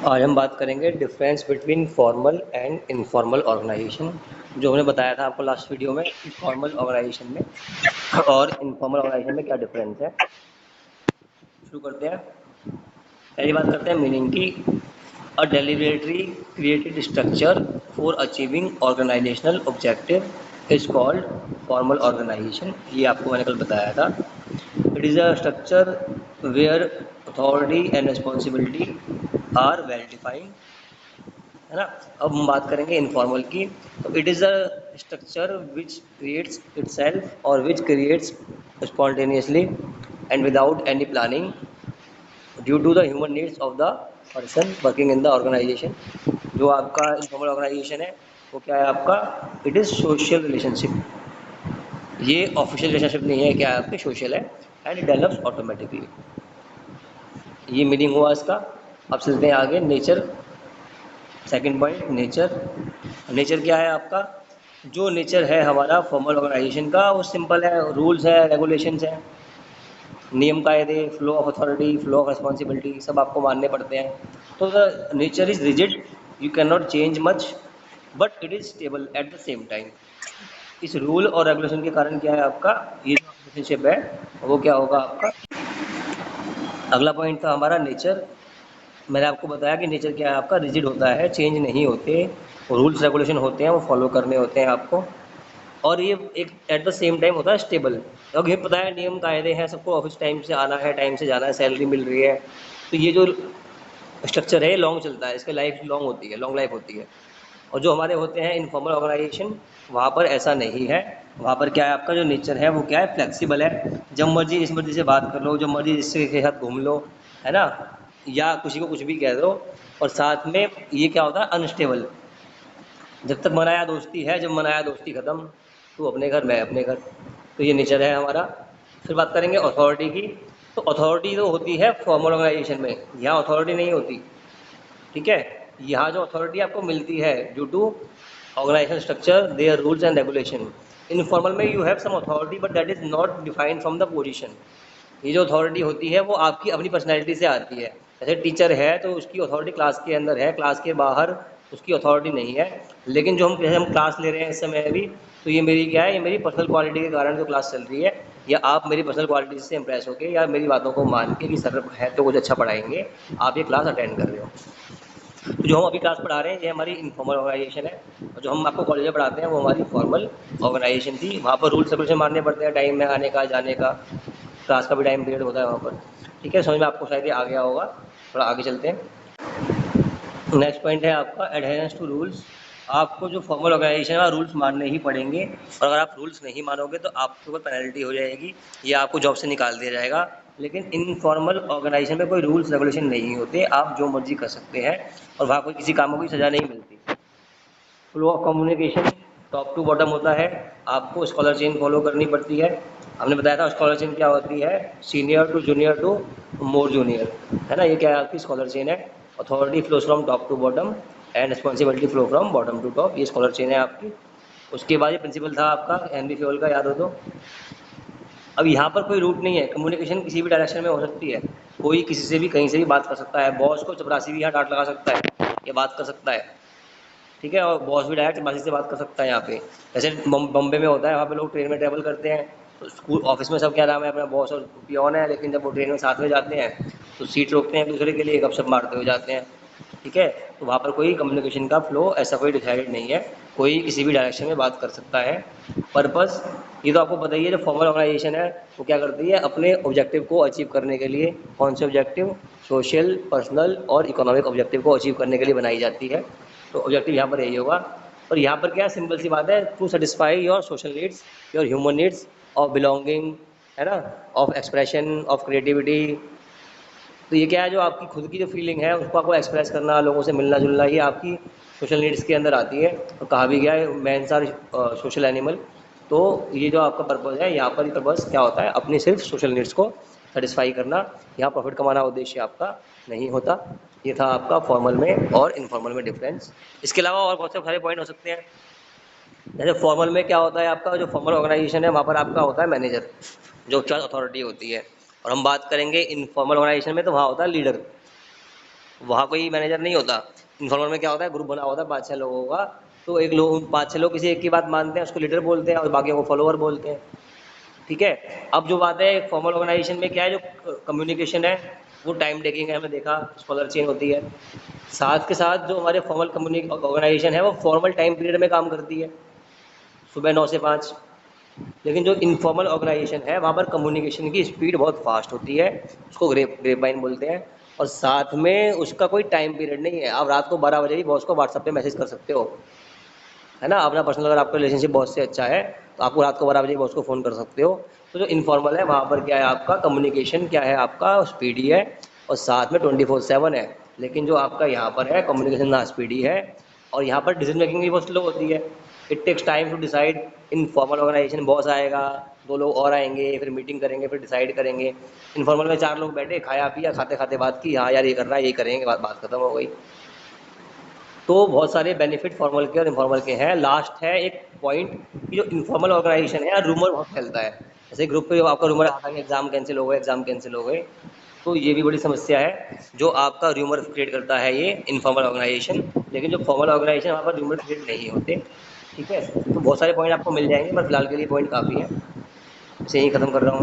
आज हम बात करेंगे difference between formal and informal organisation. जो हमने बताया था आपको लास्ट वीडियो में कि फॉर्मल ऑर्गेनाइजेशन में और इनफॉर्मल ऑर्गेनाइजेशन में क्या डिफरेंस है। शुरू करते हैं। पहली बात करते हैं मीनिंग की। A deliberately created structure for achieving organisational objective is called formal organisation. ये आपको मैंने कल बताया था। It is a structure where authority and responsibility are well defined, है ना। अब हम बात करेंगे इनफॉर्मल की। तो it is a structure which creates itself और which creates spontaneously and without any planning due to the human needs of the person working in the organisation. जो आपका इनफॉर्मल ऑर्गेनाइजेशन है वो क्या है आपका? It is social relationship. ये official relationship नहीं है, क्या है आपके? सोशल है। And it develops automatically. ये मीनिंग हुआ इसका। अब चलते हैं आगे। Nature, second point nature. Nature क्या है आपका? जो नेचर है हमारा फॉर्मल ऑर्गेनाइजेशन का वो सिंपल है। रूल्स है, रेगुलेशंस हैं, नियम कायदे, flow of authority, flow of responsibility सब आपको मानने पड़ते हैं। तो the nature is rigid, you can not change much, but it is stable at the same time. इस रूल और रेगुलेशन के कारण क्या है आपका? ये जो रिलेशनशिप है वो क्या होगा आपका? अगला पॉइंट था हमारा नेचर। मैंने आपको बताया कि नेचर क्या है आपका? रिजिड होता है, चेंज नहीं होते। रूल्स रेगुलेशन होते हैं वो फॉलो करने होते हैं आपको। और ये एक एट द सेम टाइम होता है स्टेबल। अब ये पता है नियम कायदे हैं, सबको ऑफिस टाइम से आना है, टाइम से जाना है, सैलरी मिल रही है। तो ये जो स्ट्रक्चर है लॉन्ग चलता है, इसकी लाइफ लॉन्ग होती है, लॉन्ग लाइफ होती है। और जो हमारे होते हैं इनफॉर्मल ऑर्गेनाइजेशन, वहाँ पर ऐसा नहीं है। वहाँ पर क्या है आपका जो नेचर है वो क्या है? फ्लेक्सिबल है। जब मर्जी जिस मर्जी से बात कर लो, जब मर्जी जिससे के साथ घूम लो, है ना, या किसी को कुछ भी कह दो। और साथ में ये क्या होता है? अनस्टेबल। जब तक मनाया दोस्ती है, जब मनाया दोस्ती खत्म। तू अपने घर, मैं अपने घर। तो ये नेचर है हमारा। फिर बात करेंगे अथॉरिटी की। तो अथॉरिटी तो होती है फॉर्मल ऑर्गेनाइजेशन में, यहाँ अथॉरिटी नहीं होती। ठीक है। यहाँ जो अथॉरिटी आपको मिलती है due to organisation structure, their rules and regulation. Informal में you have some authority but that is not defined from the position. ये जो अथॉरिटी होती है वो आपकी अपनी पर्सनैलिटी से आती है। जैसे टीचर है तो उसकी अथॉरिटी क्लास के अंदर है, क्लास के बाहर उसकी अथॉरिटी नहीं है। लेकिन जो हम जैसे हम क्लास ले रहे हैं इस समय अभी, तो ये मेरी क्या है? ये मेरी पर्सनल क्वालिटी के कारण जो क्लास चल रही है, या आप मेरी पर्सनल क्वालिटी से इंप्रेस होकर या मेरी बातों को मान के कि सर है तो कुछ अच्छा पढ़ाएंगे, आप ये क्लास अटेंड कर रहे हो। तो जो हम अभी क्लास पढ़ा रहे हैं ये हमारी इनफॉर्मल ऑर्गेनाइजेशन है। और जो हम आपको कॉलेज में पढ़ाते हैं वो हमारी फॉर्मल ऑर्गेनाइजेशन थी। वहाँ पर रूल्स रेगुलेशन मानने पड़ते हैं, टाइम में आने का, जाने का, क्लास का भी टाइम पीरियड होता है वहाँ पर। ठीक है, समझ में आपको शायद ये आ गया होगा। थोड़ा आगे चलते हैं। नेक्स्ट पॉइंट है आपका एडहेरेंस टू रूल्स। आपको जो फॉर्मल ऑर्गेनाइजेशन है रूल्स मानने ही पड़ेंगे। और अगर आप रूल्स नहीं मानोगे तो आपके ऊपर पेनल्टी हो जाएगी या आपको जॉब से निकाल दिया जाएगा। लेकिन इनफॉर्मल ऑर्गेनाइजेशन में कोई रूल्स रेगुलेशन नहीं होते, आप जो मर्जी कर सकते हैं और वहाँ कोई किसी कामों की सज़ा नहीं मिलती। Flow of communication top to bottom होता है। आपको स्कॉलर चेन फॉलो करनी पड़ती है। हमने बताया था स्कॉलर चेन क्या होती है? Senior to junior to more junior, है ना। ये क्या है आपकी स्कॉलर चेन है। Authority flows from top to bottom and responsibility flow from bottom to top. ये स्कॉलर चेन है आपकी। उसके बाद ये प्रिंसिपल था आपका हेनरी फ्योल का, याद हो तो। अब यहाँ पर कोई रूट नहीं है, कम्युनिकेशन किसी भी डायरेक्शन में हो सकती है। कोई किसी से भी कहीं से भी बात कर सकता है। बॉस को चपरासी भी यहाँ डांट लगा सकता है, ये बात कर सकता है। ठीक है, और बॉस भी डायरेक्ट एम्बेसी से बात कर सकता है यहाँ पे। जैसे बम्बे में होता है, वहाँ पे लोग ट्रेन में ट्रैवल करते हैं तो स्कूल ऑफिस में सब क्या नाम है अपना बॉस और पियोन है, लेकिन जब वो ट्रेन में साथ में जाते हैं तो सीट रोकते हैं एक दूसरे के लिए, गपशप मारते हुए जाते हैं। ठीक है, तो वहाँ पर कोई कम्युनिकेशन का फ्लो ऐसा कोई डिसाइडेड नहीं है। कोई किसी भी डायरेक्शन में बात कर सकता है। पर्पस, ये तो आपको पता ही है। जो फॉर्मल ऑर्गेनाइजेशन है वो क्या करती है? अपने ऑब्जेक्टिव को अचीव करने के लिए, कौन से ऑब्जेक्टिव? सोशल, पर्सनल और इकोनॉमिक ऑब्जेक्टिव को अचीव करने के लिए बनाई जाती है। तो ऑब्जेक्टिव यहाँ पर यही होगा। और यहाँ पर क्या सिंपल सी बात है, to satisfy your social needs, your human needs of belonging, है ना, ऑफ एक्सप्रेशन, ऑफ क्रिएटिविटी। तो ये क्या है? जो आपकी खुद की जो फीलिंग है उसको आपको एक्सप्रेस करना, लोगों से मिलना जुलना, ये आपकी सोशल नीड्स के अंदर आती है। और कहा भी गया है मैंस आर सोशल एनिमल। तो ये जो आपका पर्पज़ है, यहाँ पर ही पर्पज़ क्या होता है? अपनी सिर्फ सोशल नीड्स को सेटिस्फाई करना। यहाँ प्रॉफिट कमाना उद्देश्य आपका नहीं होता। ये था आपका फॉर्मल में और इनफॉर्मल में डिफरेंस। इसके अलावा और बहुत से सारे पॉइंट हो सकते हैं। जैसे फॉर्मल में क्या होता है आपका? जो फॉर्मल ऑर्गेनाइजेशन है वहाँ पर आपका होता है मैनेजर, जो चार अथॉरिटी होती है। और हम बात करेंगे इनफॉर्मल ऑर्गेनाइजेशन में तो वहाँ होता है लीडर। वहाँ कोई मैनेजर नहीं होता। इनफॉर्मल में क्या होता है, ग्रुप बना होता है 5-6 लोगों का, तो एक लोग 5-6 लोग किसी एक की बात मानते हैं, उसको लीडर बोलते हैं और बाकी को फॉलोअर बोलते हैं। ठीक है। अब जो बात है फॉर्मल ऑर्गेनाइजेशन में क्या है, जो कम्युनिकेशन है वो टाइम टेकिंग है, हमने देखा स्कॉलर चेन होती है। साथ के साथ जो हमारे फॉर्मल ऑर्गेनाइजेशन है वो फॉर्मल टाइम पीरियड में काम करती है, सुबह 9 से 5। लेकिन जो इनफॉर्मल ऑर्गेनाइजेशन है वहाँ पर कम्युनिकेशन की स्पीड बहुत फास्ट होती है, उसको ग्रेप बोलते हैं। और साथ में उसका कोई टाइम पीरियड नहीं है, आप रात को 12 बजे भी बॉस को व्हाट्सएप पे मैसेज कर सकते हो, है ना। अपना पर्सनल अगर आपका रिलेशनशिप बॉस से अच्छा है तो आपको रात को 12 बजे बॉस को फ़ोन कर सकते हो। तो जो इनफॉर्मल है वहाँ पर क्या है, आपका कम्युनिकेशन क्या है, आपका स्पीडी है और साथ में 24/7 है। लेकिन जो आपका यहाँ पर है कम्युनिकेशन ना स्पीडी है, और यहाँ पर डिसीजन मेकिंग भी बहुत स्लो होती है। It takes time to decide. In formal organisation boss आएगा, 2 लोग और आएंगे, फिर मीटिंग करेंगे, फिर डिसाइड करेंगे। इनफॉर्मल में 4 लोग बैठे, खाया पिया, खाते खाते बात की, हाँ यार ये कर रहा है, ये करेंगे, बात खत्म हो गई। तो बहुत सारे बेनिफिट फॉर्मल के और इनफॉर्मल के हैं। लास्ट है एक पॉइंट कि जो इनफॉर्मल ऑर्गेनाइजेशन है, रूमर बहुत फैलता है। जैसे ग्रुप पे आपका रूमर आता है कि एग्जाम कैंसिल हो गए, एग्जाम कैंसिल हो गए, तो ये भी बड़ी समस्या है जो आपका रूमर क्रिएट करता है ये इनफॉर्मल ऑर्गेनाइजेशन। लेकिन जो फॉर्मल ऑर्गेनाइजेशन वहाँ पर रूमर क्रिएट नहीं होते। ठीक है। तो बहुत सारे पॉइंट आपको मिल जाएंगे, पर फिलहाल के लिए पॉइंट काफ़ी है। इसे यही खत्म कर रहा हूँ।